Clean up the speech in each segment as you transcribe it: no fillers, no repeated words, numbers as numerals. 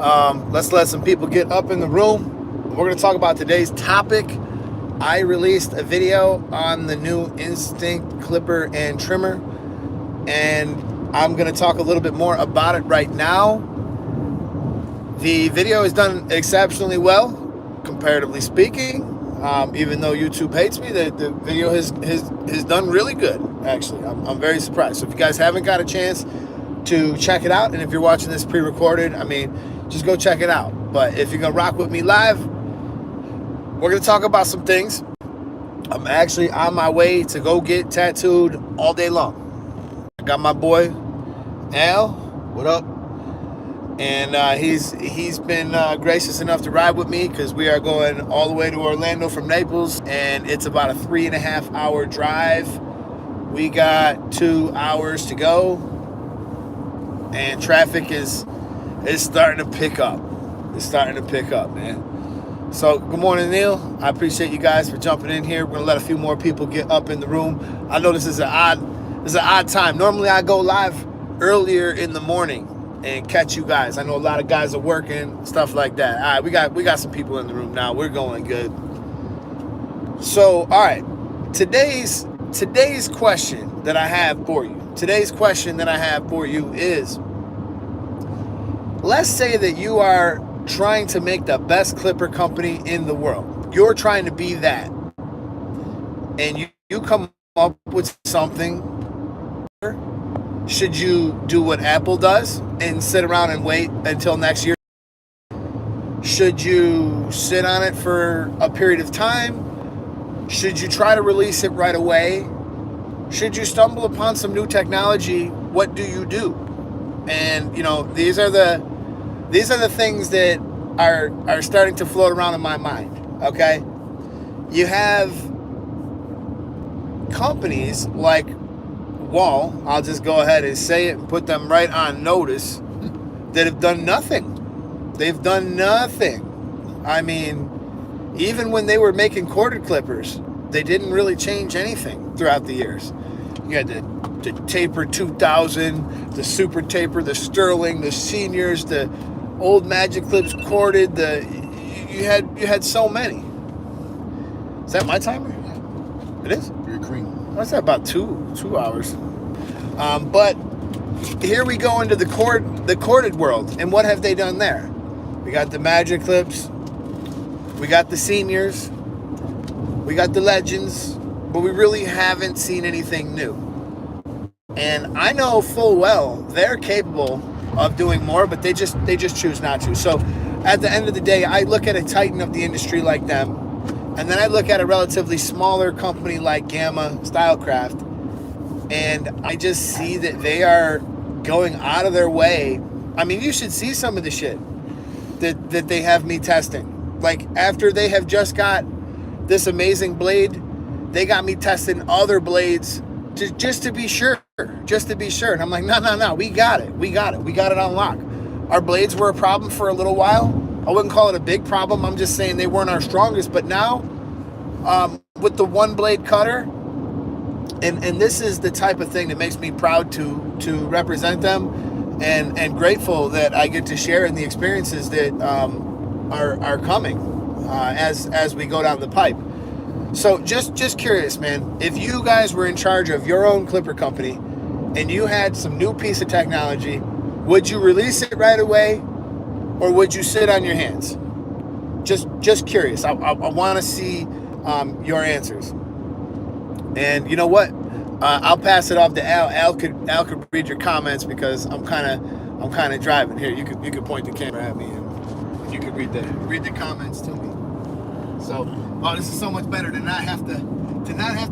Let's let some people get up in the room. We're going to talk about today's topic. I released a video on the new Instinct clipper and trimmer, and I'm going to talk a little bit more about it right now. The video is done exceptionally well, comparatively speaking. Even though YouTube hates me, the video has done really good, actually. I'm very surprised. So if you guys haven't got a chance to check it out, and if you're watching this pre-recorded, just go check it out. But if you're going to rock with me live, we're going to talk about some things. I'm actually on my way to go get tattooed all day long. I got my boy, Al. What up? And he's been gracious enough to ride with me because we are going all the way to Orlando from Naples, and it's about a 3.5 hour drive. We got 2 hours to go, and traffic is starting to pick up. It's starting to pick up, man. So good morning, Neil. I appreciate you guys for jumping in here. We're gonna let a few more people get up in the room. I know this is an odd time. Normally I go live earlier in the morning and catch you guys. I know a lot of guys are working, stuff like that. All right, we got some people in the room now. We're going good. So, all right, today's question that I have for you. Today's question that I have for you is, let's say that you are trying to make the best clipper company in the world. You're trying to be that. And you come up with something. Should you do what Apple does and sit around and wait until next year? Should you sit on it for a period of time? Should you try to release it right away? Should you stumble upon some new technology? What do you do? And these are the things that are starting to float around in my mind. Okay, you have companies like Wall, I'll just go ahead and say it and put them right on notice, that have done nothing. They've done nothing. Even when they were making corded clippers, they didn't really change anything throughout the years. You had the Taper 2000, the Super Taper, the Sterling, the Seniors, the old Magic Clips corded. You had so many. Is that my timer? It is. You're green. What's that? About two hours. But here we go into the corded world, and what have they done there? We got the Magic Clips, we got the Seniors, we got the Legends, but we really haven't seen anything new. And I know full well they're capable of doing more, but they just choose not to. So at the end of the day, I look at a titan of the industry like them, and then I look at a relatively smaller company like Gamma Stylecraft, and I just see that they are going out of their way. You should see some of the shit that they have me testing. Like, after they have just got this amazing blade, they got me testing other blades just to be sure. And I'm like, no, we got it on lock. Our blades were a problem for a little while. I wouldn't call it a big problem. I'm just saying they weren't our strongest. But now, with the one blade cutter, and this is the type of thing that makes me proud to represent them, and grateful that I get to share in the experiences that are coming as we go down the pipe. So just curious, man, if you guys were in charge of your own clipper company and you had some new piece of technology, would you release it right away, or would you sit on your hands? Just curious. I want to see your answers. And you know what? I'll pass it off to Al. Al could read your comments, because I'm kind of driving. Here, you could point the camera at me and you could read the comments to me. So, this is so much better to not have to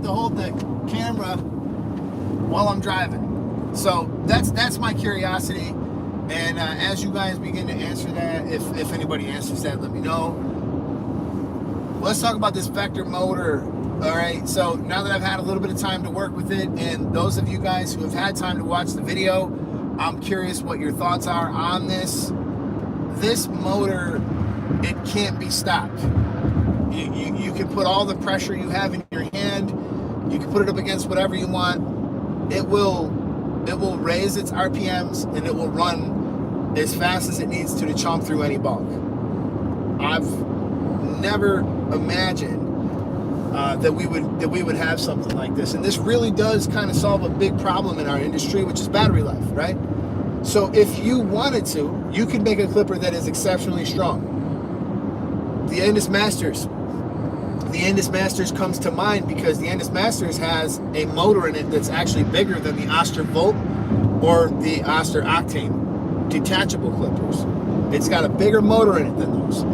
hold the camera while I'm driving. So that's my curiosity. And as you guys begin to answer that, if anybody answers that, let me know. Let's talk about this Vector motor. All right, so now that I've had a little bit of time to work with it, and those of you guys who have had time to watch the video, I'm curious what your thoughts are on this. This motor, it can't be stopped. You can put all the pressure you have in your hand. You can put it up against whatever you want. It will raise its RPMs, and it will run as fast as it needs to chomp through any bulk. I've never imagined that we would have something like this, and this really does kind of solve a big problem in our industry, which is battery life, right? So if you wanted to, you could make a clipper that is exceptionally strong. The Endless Masters. The Endless Masters comes to mind because the Endless Masters has a motor in it that's actually bigger than the Oster Volt or the Oster Octane detachable clippers. It's got a bigger motor in it than those.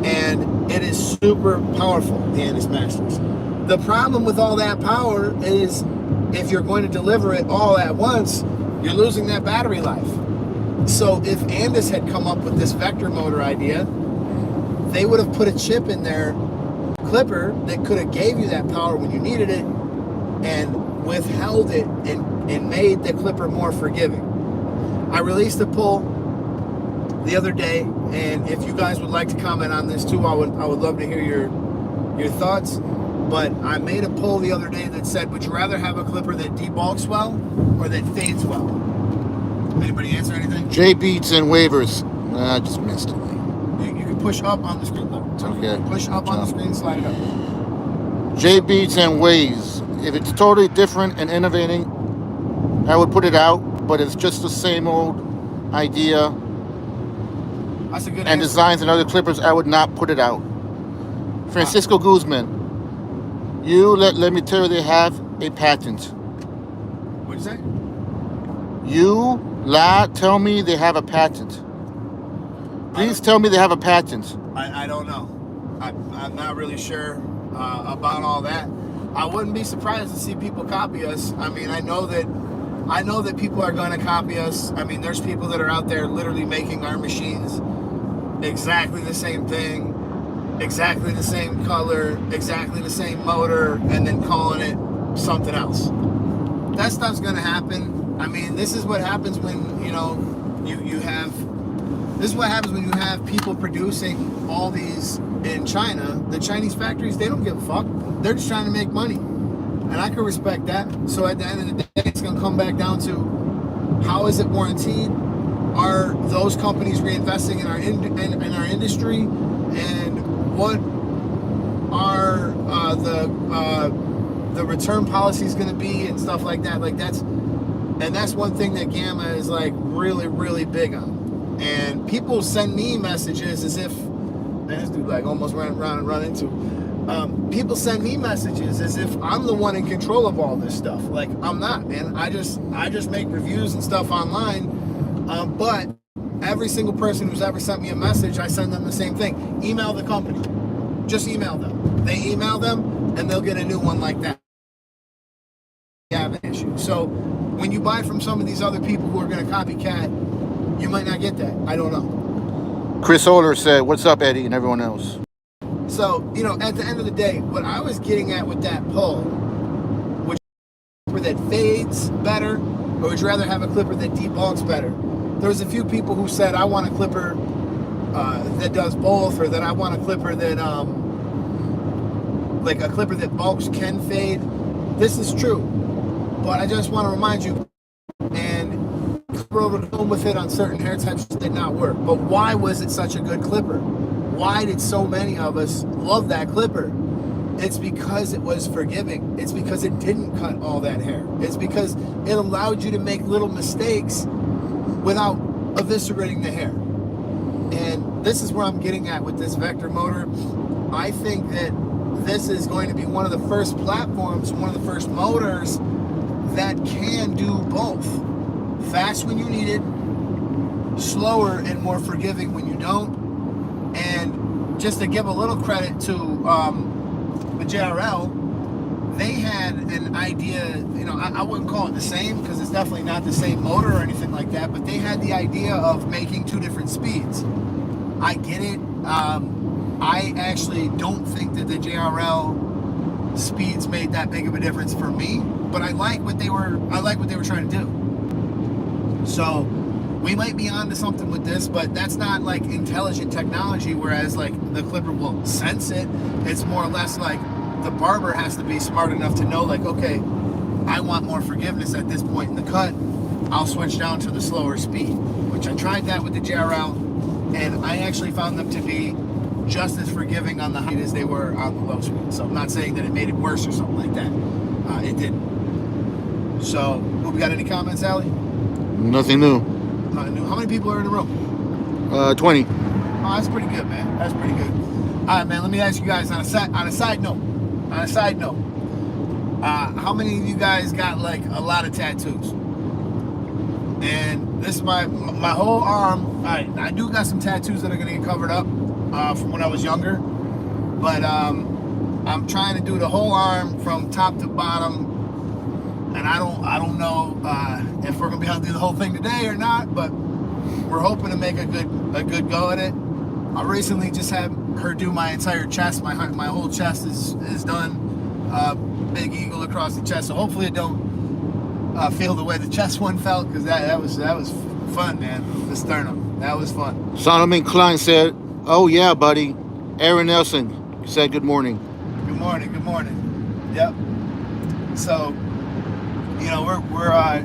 And it is super powerful, the Endless Masters. The problem with all that power is if you're going to deliver it all at once, you're losing that battery life. So if Andis had come up with this vector motor idea, they would have put a chip in their clipper that could have gave you that power when you needed it and withheld it and made the clipper more forgiving. I released a poll the other day, and if you guys would like to comment on this too, I would love to hear your thoughts. But I made a poll the other day that said, would you rather have a clipper that debulks well or that fades well? Anybody answer anything? J Beats and waivers. I just missed it. You can push up on the screen. Okay. Push up on the screen, slide it up. J Beats and ways. If it's totally different and innovating, I would put it out. But it's just the same old idea. That's a good and answer. Designs and other clippers, I would not put it out. Francisco Guzman. Let me tell you, they have a patent. What'd you say? Tell me they have a patent. Please tell me they have a patent. I don't know. I'm not really sure about all that. I wouldn't be surprised to see people copy us. I mean, I know that people are going to copy us. I mean, there's people that are out there literally making our machines exactly the same thing, exactly the same color, exactly the same motor, and then calling it something else. That stuff's going to happen. I mean, this is what happens when, you have people producing all these in China. The Chinese factories, they don't give a fuck. They're just trying to make money. And I can respect that. So at the end of the day, it's going to come back down to how is it warranted? Are those companies reinvesting in our industry? And what are the return policies going to be and stuff like that? That's one thing that Gamma is like really, really big on. And people send me messages as if, man, this dude like almost ran into. People send me messages as if I'm the one in control of all this stuff. Like, I'm not, man. I just make reviews and stuff online. But every single person who's ever sent me a message, I send them the same thing. Email the company. Just email them. They email them, and they'll get a new one like that. You have an issue. So when you buy from some of these other people who are going to copycat, you might not get that. I don't know. Chris Oler said, "What's up, Eddie?" and everyone else. So, at the end of the day, what I was getting at with that poll, would you rather that fades better, or would you rather have a clipper that debulks better? There was a few people who said, I want a clipper that does both, or that I want a clipper that, like a clipper that bulks can fade. This is true. But I just want to remind you, and over home with it on certain hair types did not work. But why was it such a good clipper? Why did so many of us love that clipper? It's because it was forgiving. It's because it didn't cut all that hair. It's because it allowed you to make little mistakes without eviscerating the hair. And this is where I'm getting at with this vector motor. I think that this is going to be one of the first platforms, one of the first motors that can do both. Fast when you need it, slower and more forgiving when you don't. And just to give a little credit to the JRL, they had an idea, I wouldn't call it the same because it's definitely not the same motor or anything like that, but they had the idea of making two different speeds. I get it. I actually don't think that the JRL speeds made that big of a difference for me, but I like what they were trying to do. So we might be onto something with this, but that's not like intelligent technology, whereas like the clipper will sense it. It's more or less like the barber has to be smart enough to know, like, okay, I want more forgiveness at this point in the cut. I'll switch down to the slower speed, which which I tried that with the JRL, and I actually found them to be just as forgiving on the high speed as they were on the low speed. So I'm not saying that it made it worse or something like that. It didn't. So, we got any comments, Allie? Nothing new. Nothing new. How many people are in the room? 20. Oh, that's pretty good, man. That's pretty good. All right, man. Let me ask you guys on a side note. How many of you guys got like a lot of tattoos? And this is my whole arm. All right, I do got some tattoos that are gonna get covered up from when I was younger, but I'm trying to do the whole arm from top to bottom, and I don't know if we're gonna be able to do the whole thing today or not, but we're hoping to make a good go at it. I recently just had her do my entire chest. My whole chest is done. Big eagle across the chest. So hopefully it don't feel the way the chest one felt, because that was fun, man. The sternum. That was fun. Solomon Klein said, "Oh yeah, buddy." Aaron Nelson said, "Good morning." Good morning. Good morning. Yep. So, we're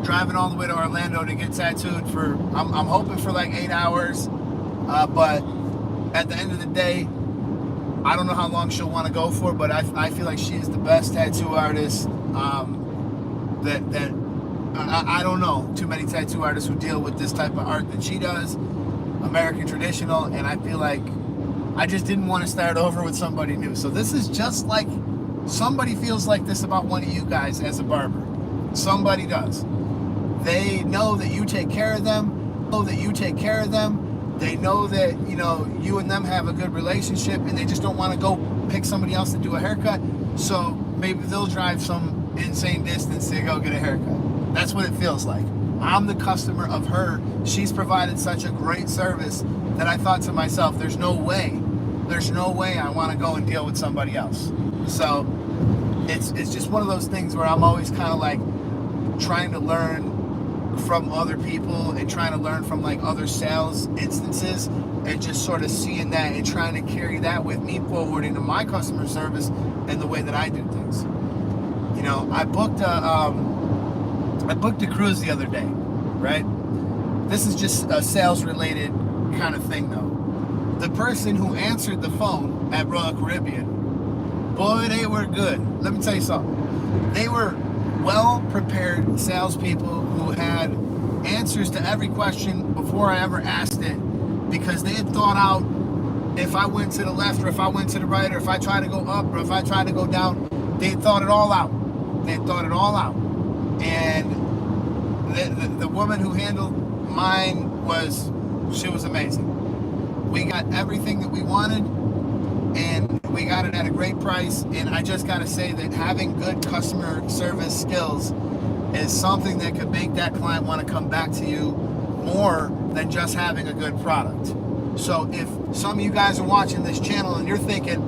driving all the way to Orlando to get tattooed for. I'm hoping for like 8 hours, but at the end of the day, I don't know how long she'll want to go for, but I feel like she is the best tattoo artist. I don't know too many tattoo artists who deal with this type of art that she does, American traditional, and I feel like I just didn't want to start over with somebody new. So this is just like somebody feels like this about one of you guys as a barber. Somebody does. They know that you take care of them. They know that, you and them have a good relationship, and they just don't want to go pick somebody else to do a haircut. So maybe they'll drive some insane distance to go get a haircut. That's what it feels like. I'm the customer of her. She's provided such a great service that I thought to myself, there's no way I want to go and deal with somebody else. So it's just one of those things where I'm always kind of like trying to learn from other people and trying to learn from like other sales instances, and just sort of seeing that and trying to carry that with me forward into my customer service and the way that I do things. I booked a cruise the other day, right? This is just a sales related kind of thing though. The person who answered the phone at Royal Caribbean, boy, they were good. Let me tell you something. They were well-prepared salespeople who had answers to every question before I ever asked it, because they had thought out if I went to the left or if I went to the right or if I tried to go up or if I tried to go down. They had thought it all out. And the woman who handled mine was amazing. We got everything that we wanted, and we got it at a great price. And I just got to say that having good customer service skills is something that could make that client want to come back to you more than just having a good product. So if some of you guys are watching this channel and you're thinking,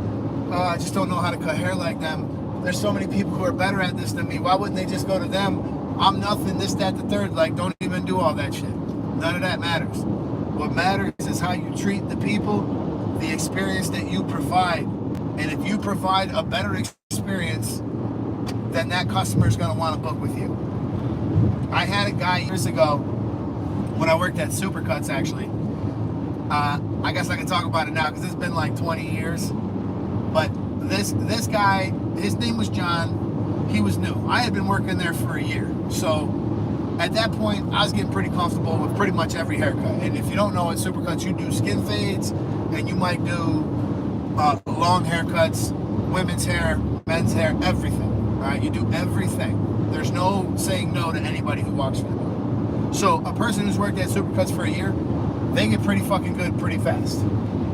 oh, I just don't know how to cut hair like them, there's so many people who are better at this than me, why wouldn't they just go to them? I'm nothing, this, that, the third. Like, don't even do all that shit. None of that matters. What matters is how you treat the people, the experience that you provide. And if you provide a better experience, then that customer is going to want to book with you. I had a guy years ago when I worked at Supercuts, actually. I guess I can talk about it now because it's been like 20 years. But this guy, his name was John. He was new. I had been working there for a year. So at that point, I was getting pretty comfortable with pretty much every haircut. And if you don't know, at Supercuts, you do skin fades, and you might do long haircuts, women's hair, men's hair, everything. Right? You do everything. There's no saying no to anybody who walks through the door. So a person who's worked at Supercuts for a year, they get pretty fucking good pretty fast.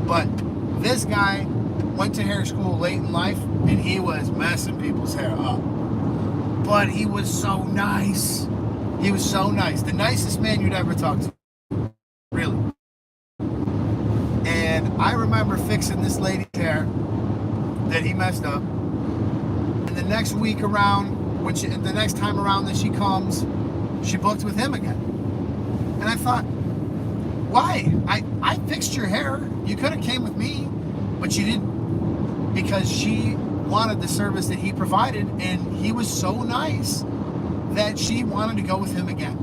But this guy went to hair school late in life, and he was messing people's hair up. But he was so nice. He was so nice. The nicest man you'd ever talk to. Really. And I remember fixing this lady's hair that he messed up. And the next week around, the next time around that she comes, she booked with him again. And I thought, why? I fixed your hair. You could have came with me, but you didn't. Because she wanted the service that he provided, and he was so nice that she wanted to go with him again.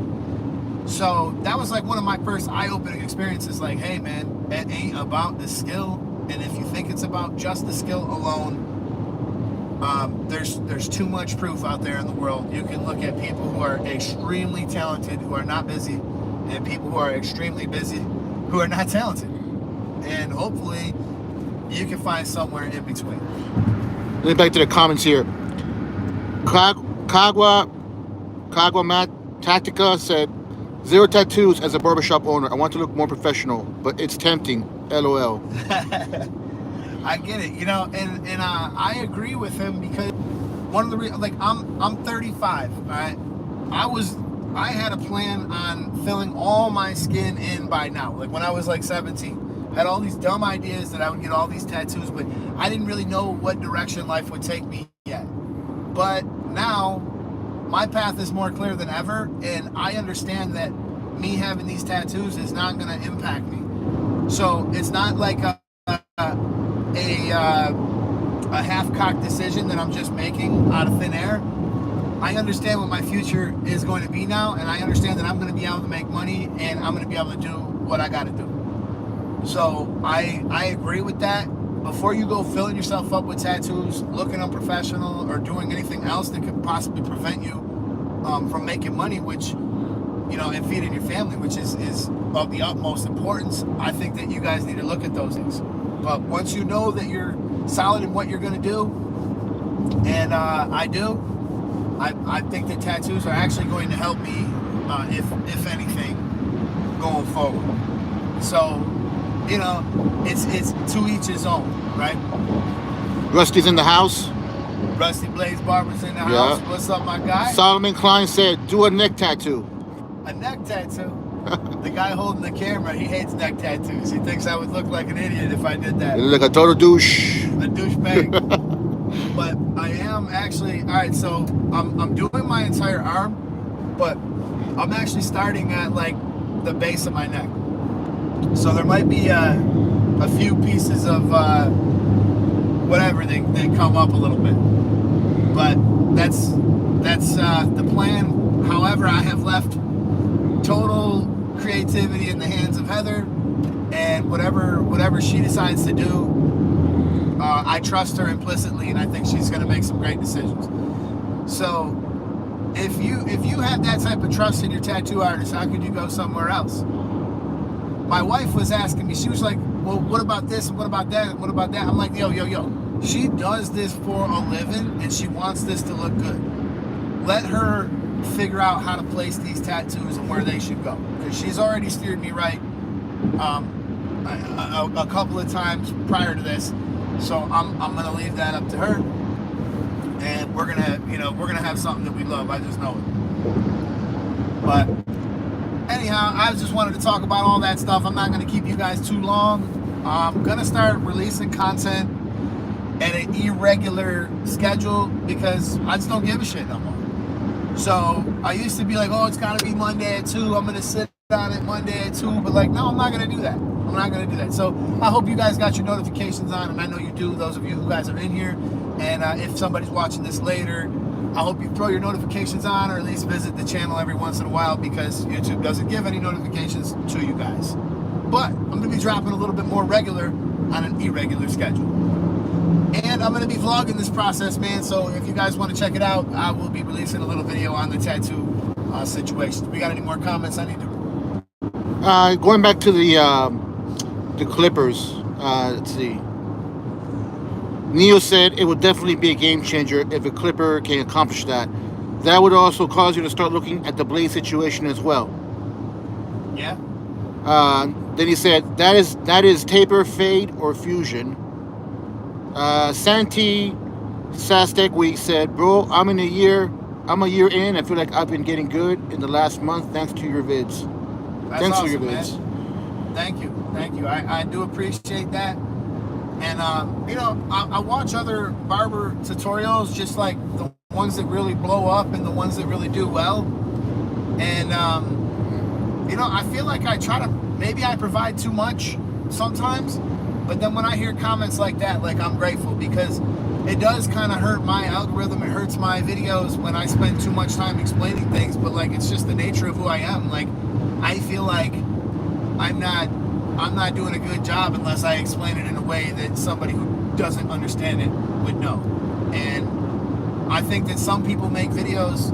So that was like one of my first eye-opening experiences. Like, hey man, it ain't about the skill, and if you think it's about just the skill alone, there's too much proof out there in the world. You can look at people who are extremely talented who are not busy, and people who are extremely busy who are not talented, and hopefully you can find somewhere in between. Then back to the comments here. Kagwa Matt Tactica said, "Zero tattoos as a barbershop owner. I want to look more professional, but it's tempting. LOL." I get it, and I agree with him, because one of the like I'm 35, all right? I had a plan on filling all my skin in by now. Like when I was like 17, I had all these dumb ideas that I would get all these tattoos, but I didn't really know what direction life would take me yet. But now my path is more clear than ever, and I understand that me having these tattoos is not going to impact me. So it's not like a half-cocked decision that I'm just making out of thin air. I understand what my future is going to be now, and I understand that I'm going to be able to make money, and I'm going to be able to do what I got to do. So I agree with that. Before you go filling yourself up with tattoos, looking unprofessional, or doing anything else that could possibly prevent you from making money, which, and feeding your family, which is of the utmost importance, I think that you guys need to look at those things. But once you know that you're solid in what you're going to do, and I do, I think that tattoos are actually going to help me, if anything, going forward. So, it's to each his own, right? Rusty's in the house. Rusty Blaze Barber's in the house. What's up, my guy? Solomon Klein said, "Do a neck tattoo." A neck tattoo? The guy holding the camera, he hates neck tattoos. He thinks I would look like an idiot if I did that. You look like a total douche. A douchebag. But I am actually, all right, so I'm doing my entire arm, but I'm actually starting at like the base of my neck. So there might be a few pieces of whatever they come up a little bit. But that's the plan. However, I have left total creativity in the hands of Heather, and whatever she decides to do, I trust her implicitly, and I think she's going to make some great decisions. So if you have that type of trust in your tattoo artist, how could you go somewhere else? My wife was asking me, she was like, well, what about this, and what about that, and what about that? I'm like, yo, she does this for a living, and she wants this to look good. Let her figure out how to place these tattoos and where they should go, because she's already steered me right a couple of times prior to this. So I'm gonna leave that up to her, and we're gonna have something that we love. I just know it. But anyhow, I just wanted to talk about all that stuff. I'm not gonna keep you guys too long. I'm gonna start releasing content at an irregular schedule, because I just don't give a shit no more. So I used to be like, oh, it's gotta be Monday at 2. I'm gonna sit down at Monday at 2, but like, no, I'm not gonna do that. I'm not gonna do that. So I hope you guys got your notifications on, and I know you do, those of you who guys are in here. And if somebody's watching this later, I hope you throw your notifications on, or at least visit the channel every once in a while, because YouTube doesn't give any notifications to you guys. But I'm gonna be dropping a little bit more regular on an irregular schedule. And I'm going to be vlogging this process, man. So if you guys want to check it out, I will be releasing a little video on the tattoo situation. We got any more comments I need to... Going back to the Clippers, let's see. Neo said it would definitely be a game changer if a Clipper can accomplish that. That would also cause you to start looking at the Blaze situation as well. Yeah. Then he said that is taper, fade, or fusion. Santi Sastek Week said, bro, I'm a year in. I feel like I've been getting good in the last month thanks to your vids. That's Thanks awesome, for your vids. Man. Thank you. I do appreciate that. And, I watch other barber tutorials, just like the ones that really blow up and the ones that really do well. And, I feel like maybe I provide too much sometimes. But then when I hear comments like that, like, I'm grateful, because it does kind of hurt my algorithm. It hurts my videos when I spend too much time explaining things. But like, it's just the nature of who I am. Like, I feel like I'm not doing a good job unless I explain it in a way that somebody who doesn't understand it would know. And I think that some people make videos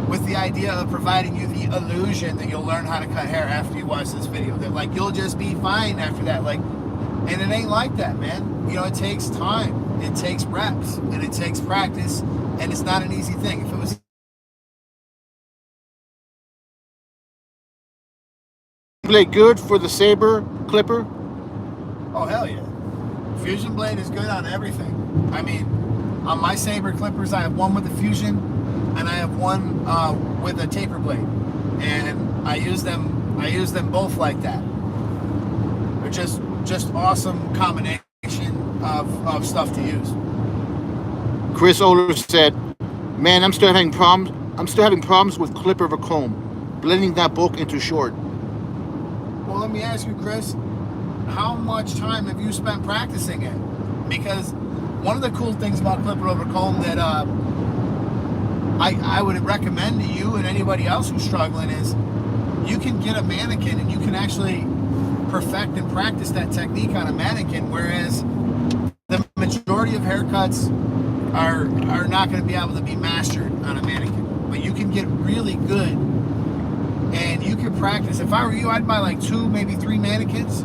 with the idea of providing you the illusion that you'll learn how to cut hair after you watch this video. That like you'll just be fine after that. Like, and it ain't like that, man. You know, it takes time, it takes reps, and it takes practice, and it's not an easy thing. If it was Blade good for the saber clipper? oh hell yeah. Fusion blade is good on everything. I mean, on my saber clippers, I have one with a fusion, and I have one with a taper blade, and I use them both like that. They're just awesome combination of stuff to use. Chris Oler said, "Man, I'm still having problems with clipper over comb, blending that bulk into short." Well, let me ask you, Chris, how much time have you spent practicing it? Because one of the cool things about clipper over comb that I would recommend to you and anybody else who's struggling is you can get a mannequin and you can actually perfect and practice that technique on a mannequin, whereas the majority of haircuts are not going to be able to be mastered on a mannequin. But you can get really good and you can practice. If I were you, I'd buy like 2, maybe 3 mannequins,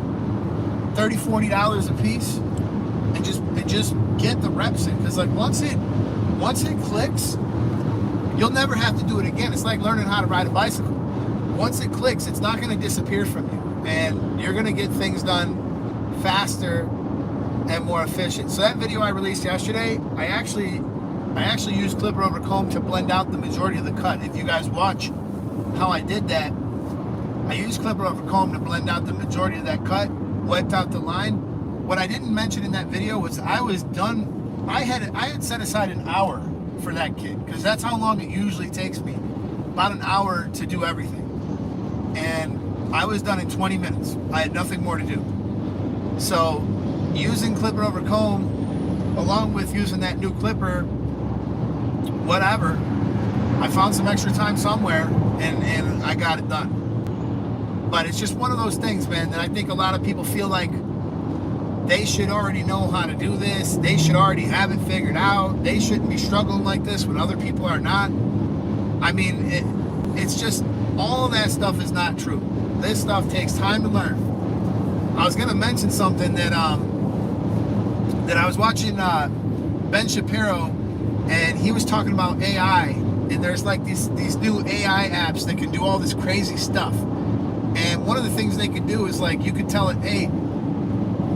$30, $40 a piece, and just get the reps in. Because like once it clicks, you'll never have to do it again. It's like learning how to ride a bicycle. Once it clicks, it's not going to disappear from you, and you're going to get things done faster and more efficient. So that video I released yesterday, I actually used clipper over comb to blend out the majority of the cut. If you guys watch how I did that, I used clipper over comb to blend out the majority of that cut, wiped out the line. What I didn't mention in that video was I was done. I had set aside an hour for that kit, because that's how long it usually takes me, about an hour to do everything. And I was done in 20 minutes. I had nothing more to do. So using clipper over comb, along with using that new clipper, whatever, I found some extra time somewhere, and I got it done. But it's just one of those things, man, that I think a lot of people feel like they should already know how to do this. They should already have it figured out. They shouldn't be struggling like this when other people are not. I mean, it's just, all of that stuff is not true. This stuff takes time to learn. I was going to mention something that I was watching Ben Shapiro, and he was talking about AI, and there's like these new AI apps that can do all this crazy stuff. And one of the things they could do is like, you could tell it, hey,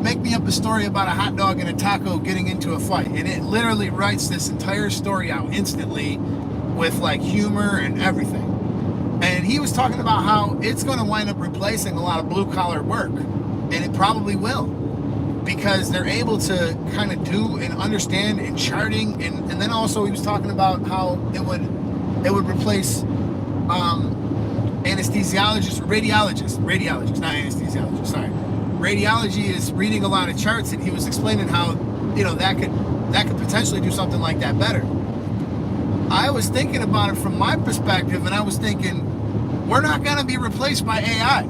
make me up a story about a hot dog and a taco getting into a fight. And it literally writes this entire story out instantly with like humor and everything. And he was talking about how it's going to wind up replacing a lot of blue collar work. And it probably will, because they're able to kind of do and understand and charting. And then also he was talking about how it would replace anesthesiologists, radiologists, not anesthesiologists, sorry. Radiology is reading a lot of charts, and he was explaining how, you know, that could potentially do something like that better. I was thinking about it from my perspective, and I was thinking, we're not going to be replaced by AI.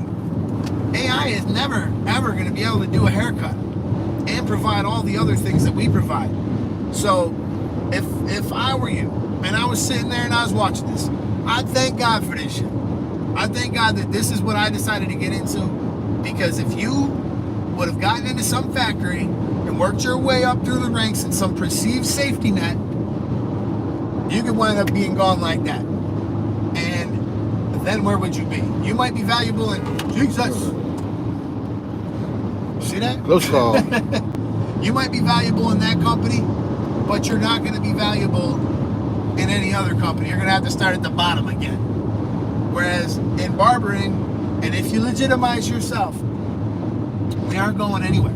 AI is never, ever going to be able to do a haircut and provide all the other things that we provide. So if I were you, and I was sitting there and I was watching this, I'd thank God for this shit. I thank God that this is what I decided to get into, because if you would have gotten into some factory and worked your way up through the ranks in some perceived safety net, you could wind up being gone like that. And then where would you be? You might be valuable in, Jesus. See that? Close call. You might be valuable in that company, but you're not going to be valuable in any other company. You're going to have to start at the bottom again. Whereas in barbering, and if you legitimize yourself, we aren't going anywhere.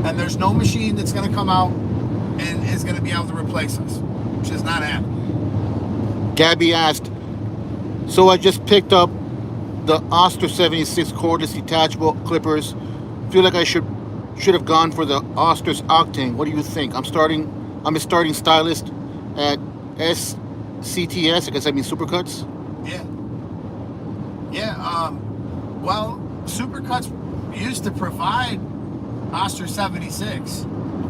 And there's no machine that's going to come out and is going to be able to replace us, which is not happening. Gabby asked, so I just picked up the Oster 76 cordless detachable clippers. Feel like I should have gone for the Oster's Octane. What do you think? I'm a starting stylist at SCTS. I guess I mean Supercuts. Yeah. Yeah. Well, Supercuts used to provide Oster 76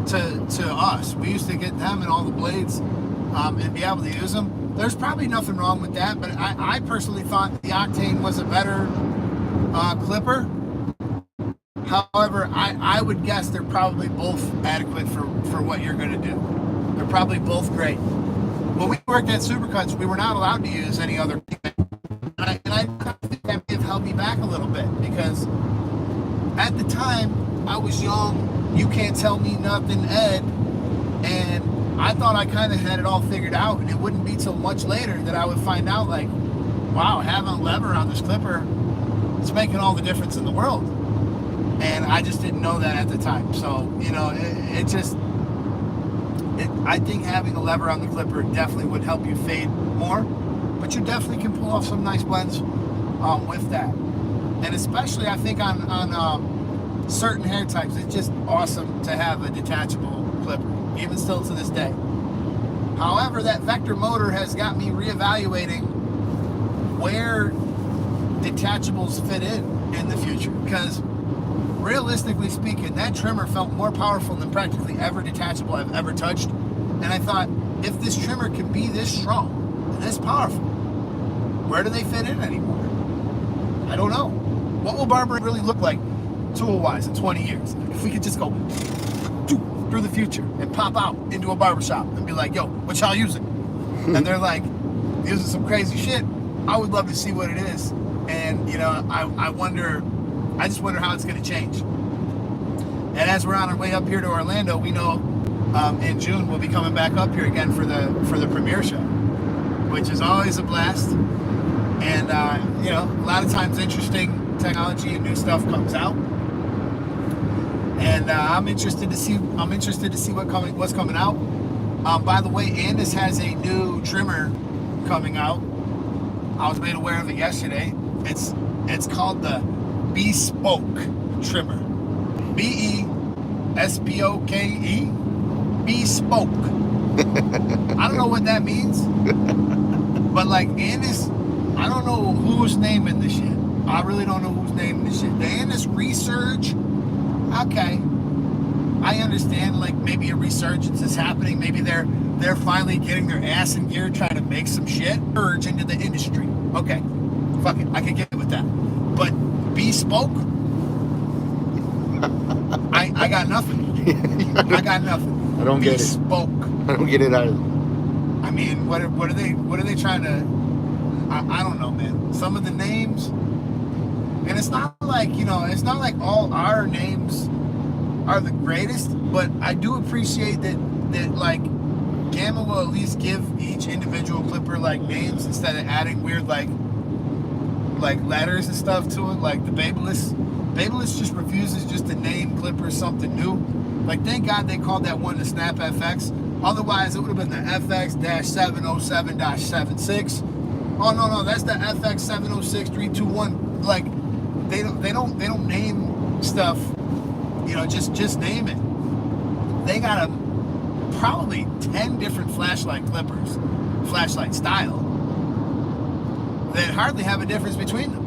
to us. We used to get them and all the blades and be able to use them. There's probably nothing wrong with that, but I personally thought the Octane was a better clipper. However, I would guess they're probably both adequate for what you're going to do. They're probably both great. When we worked at Supercuts, we were not allowed to use any other. And I think that may have held me back a little bit because at the time I was young, you can't tell me nothing, Ed, and I thought I kind of had it all figured out, and it wouldn't be till much later that I would find out, like, wow, having a lever on this clipper, it's making all the difference in the world. And I just didn't know that at the time. So, you know, I think having a lever on the clipper definitely would help you fade more, but you definitely can pull off some nice blends with that. And especially, I think on certain hair types, it's just awesome to have a detachable clipper, even still to this day. However, that vector motor has got me reevaluating where detachables fit in the future, because realistically speaking, that trimmer felt more powerful than practically every detachable I've ever touched. And I thought, if this trimmer can be this strong and this powerful, where do they fit in anymore? I don't know. What will Barber really look like tool-wise in 20 years? If we could just go through the future and pop out into a barbershop and be like, yo, what y'all using? And they're like, using some crazy shit. I would love to see what it is. And, you know, I just wonder how it's going to change. And as we're on our way up here to Orlando, we know in June we'll be coming back up here again for the premiere show, which is always a blast. And you know, a lot of times interesting technology and new stuff comes out. And I'm interested to see what's coming out. By the way, Andis has a new trimmer coming out. I was made aware of it yesterday. It's called the Bespoke trimmer. B-E-S-P-O-K-E. Bespoke. I don't know what that means. But like Andis, I don't know who's naming this shit. I really don't know who's naming this shit. The Andis resurge. Okay. I understand, like, maybe a resurgence is happening. Maybe they're finally getting their ass in gear trying to make some shit. Urge into the industry. Okay. Fuck it. I can get with that. But Bespoke? I got nothing. I got nothing. I don't get it. Bespoke. I don't get it either. I mean, what are they trying to? I don't know, man. Some of the names, and it's not like, you know, it's not like all our names are the greatest, but I do appreciate that like Gamma will at least give each individual clipper like names instead of adding weird like letters and stuff to it, like the Babyliss. Babyliss just refuses just to name clippers something new. Like, thank God they called that one the Snap FX. Otherwise, it would have been the FX-707-76. Oh no, that's the FX-706-321. Like, they don't name stuff. You know, just name it. They got probably 10 different flashlight clippers, flashlight style, that hardly have a difference between them.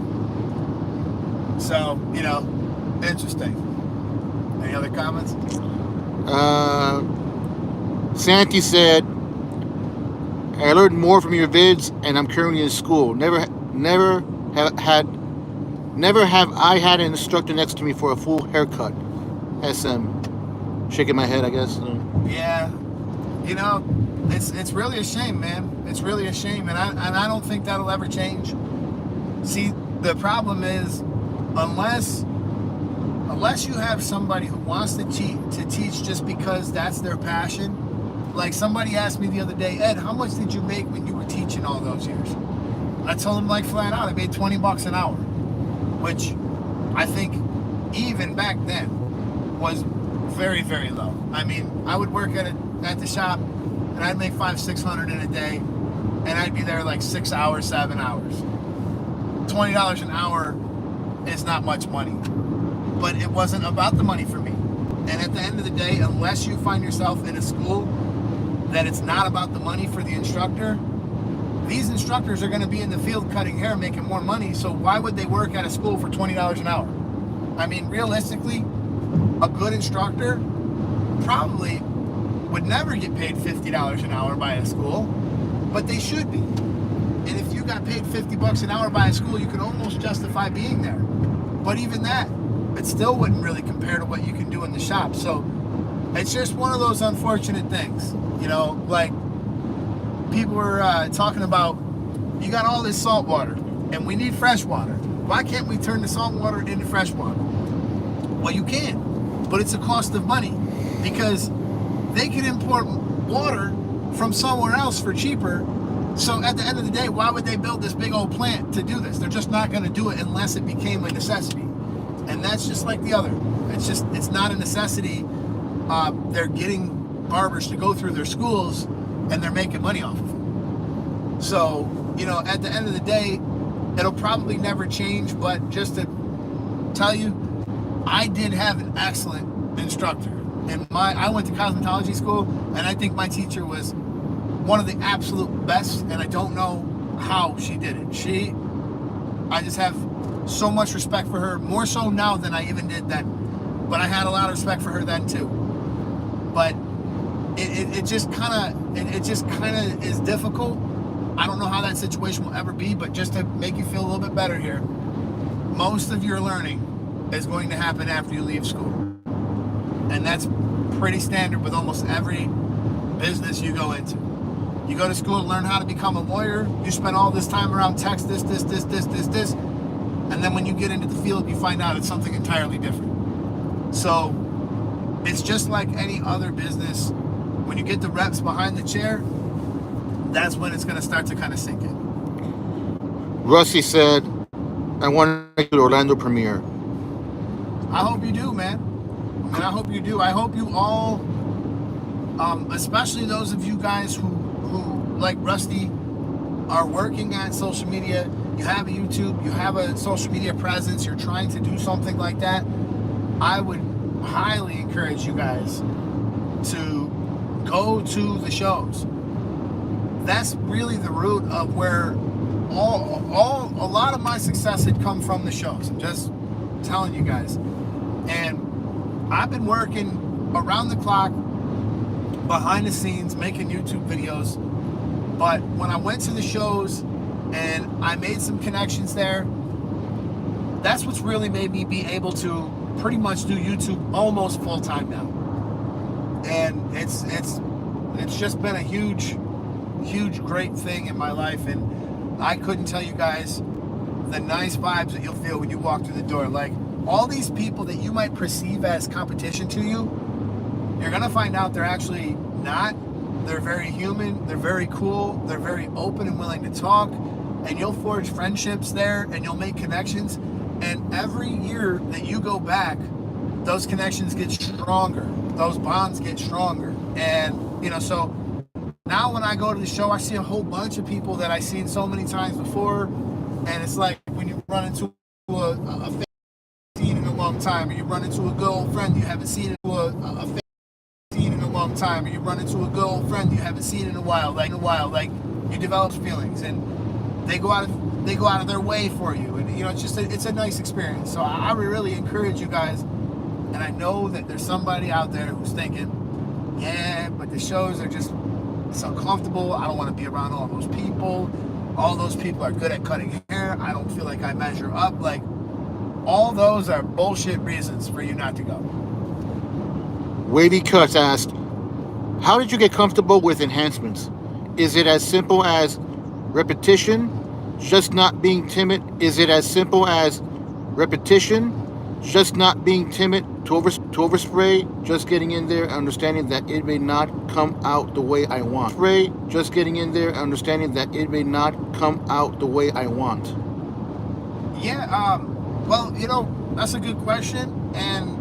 So, you know, interesting. Any other comments? Santi said, I learned more from your vids, and I'm currently in school. Never have I had an instructor next to me for a full haircut. SM. Shaking my head, I guess. Yeah. You know, it's really a shame, man. It's really a shame, and I don't think that'll ever change. See, the problem is, unless you have somebody who wants to teach just because that's their passion. Like, somebody asked me the other day, Ed, how much did you make when you were teaching all those years? I told him, like, flat out, I made $20 an hour, which I think even back then was very, very low. I mean, I would work at the shop and I'd make $500-600 in a day, and I'd be there like 6 hours, 7 hours. $20 an hour is not much money, but it wasn't about the money for me. And at the end of the day, unless you find yourself in a school that it's not about the money for the instructor, these instructors are going to be in the field cutting hair, making more money. So why would they work at a school for $20 an hour? I mean, realistically, a good instructor probably would never get paid $50 an hour by a school, but they should be. And if you got paid $50 an hour by a school, you can almost justify being there. But even that, it still wouldn't really compare to what you can do in the shop. So it's just one of those unfortunate things, you know, like people were talking about, you got all this salt water and we need fresh water. Why can't we turn the salt water into fresh water? Well, you can, but it's a cost of money because they can import water from somewhere else for cheaper. So at the end of the day, why would they build this big old plant to do this? They're just not going to do it unless it became a necessity. And that's just like the other. It's not a necessity. They're getting barbers to go through their schools and they're making money off of them. So, you know, at the end of the day, it'll probably never change, but just to tell you, I did have an excellent instructor. I went to cosmetology school, and I think my teacher was one of the absolute best, and I don't know how she did it. I just have so much respect for her, more so now than I even did then. But I had a lot of respect for her then too. But it just kind of is difficult. I don't know how that situation will ever be, but just to make you feel a little bit better here, most of your learning is going to happen after you leave school. And that's pretty standard with almost every business you go into. You go to school to learn how to become a lawyer, you spend all this time around text, this, and then when you get into the field, you find out it's something entirely different. So it's just like any other business. When you get the reps behind the chair, that's when it's going to start to kind of sink in. Rusty said, I want to go to Orlando premiere. I hope you do, man. And I hope you do. I hope you all, especially those of you guys who like Rusty, are working at social media, you have a YouTube, you have a social media presence, you're trying to do something like that, I would highly encourage you guys to go to the shows. That's really the root of where a lot of my success had come from the shows. I'm just telling you guys. And I've been working around the clock, behind the scenes, making YouTube videos. But when I went to the shows and I made some connections there, that's what's really made me be able to pretty much do YouTube almost full time now. And it's just been a huge, great thing in my life. And I couldn't tell you guys the nice vibes that you'll feel when you walk through the door. Like, all these people that you might perceive as competition to you, you're gonna find out they're actually not. They're very human, they're very cool, they're very open and willing to talk, and you'll forge friendships there and you'll make connections. And every year that you go back, those connections get stronger, those bonds get stronger. And you know, so now when I go to the show, I see a whole bunch of people that I've seen so many times before, and it's like when you run into a seen in a long time, or you run into a good old friend you haven't seen in a long time, or you run into a good old friend you haven't seen in a while, like you develop feelings, and they go out of their way for you, and you know, it's a nice experience. So I would really encourage you guys, and I know that there's somebody out there who's thinking, yeah, but the shows are just, it's uncomfortable, I don't want to be around all those people are good at cutting hair, I don't feel like I measure up. Like, all those are bullshit reasons for you not to go. Wavy Cuts asked, how did you get comfortable with enhancements? Is it as simple as repetition, just not being timid? Is it as simple as repetition, just not being timid, to overspray, just getting in there, understanding that it may not come out the way I want? Spray, just getting in there, understanding that it may not come out the way I want. Yeah, well, you know, that's a good question. And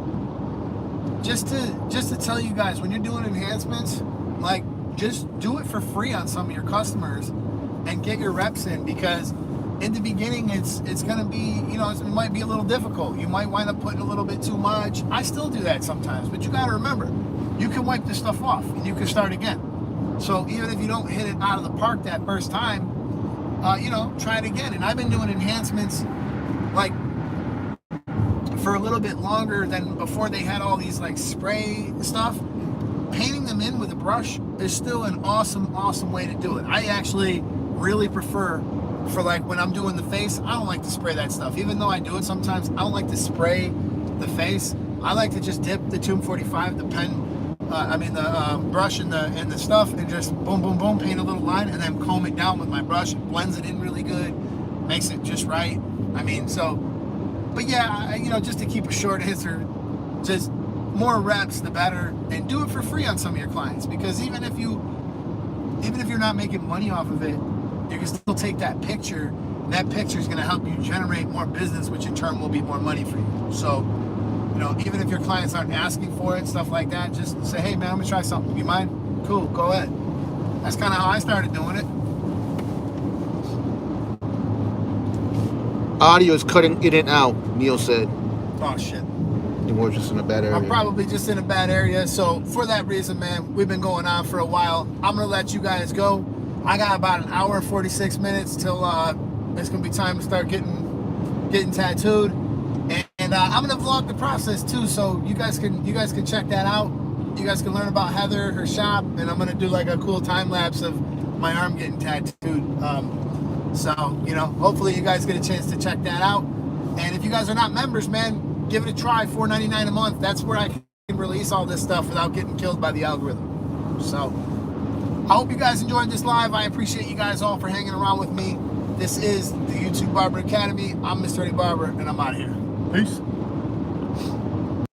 just to tell you guys, when you're doing enhancements, like, just do it for free on some of your customers and get your reps in, because in the beginning it's gonna be, you know, it might be a little difficult. You might wind up putting a little bit too much. I still do that sometimes, but you gotta remember, you can wipe this stuff off and you can start again. So even if you don't hit it out of the park that first time, try it again. And I've been doing enhancements like for a little bit longer than before they had all these like spray stuff. Painting them in with a brush is still an awesome way to do it. I actually really prefer for like when I'm doing the face, I don't like to spray that stuff. Even though I do it sometimes, I don't like to spray the face. I like to just dip the 245, the pen, the brush in the stuff, and just boom, boom, boom, paint a little line, and then comb it down with my brush. It blends it in really good, makes it just right. But yeah, just to keep a short answer, just more reps the better, and do it for free on some of your clients, because even if you're not making money off of it, you can still take that picture, and that picture is going to help you generate more business, which in turn will be more money for you. So, even if your clients aren't asking for it, stuff like that, just say, hey man, I'm gonna try something. Do you mind? Cool, go ahead. That's kind of how I started doing it. Audio is cutting in and out, Neil said. Oh shit. We're just in a bad area. I'm probably just in a bad area. So for that reason, man, we've been going on for a while. I'm gonna let you guys go. I got about an hour and 46 minutes till it's gonna be time to start getting tattooed. And I'm gonna vlog the process too, so you guys can check that out. You guys can learn about Heather, her shop, and I'm gonna do like a cool time lapse of my arm getting tattooed. So hopefully you guys get a chance to check that out. And if you guys are not members, man, give it a try. $4.99 a month. That's where I can release all this stuff without getting killed by the algorithm. So I hope you guys enjoyed this live. I appreciate you guys all for hanging around with me. This is the YouTube Barber Academy. I'm Mr. Eddie Barber, and I'm out of here. Peace.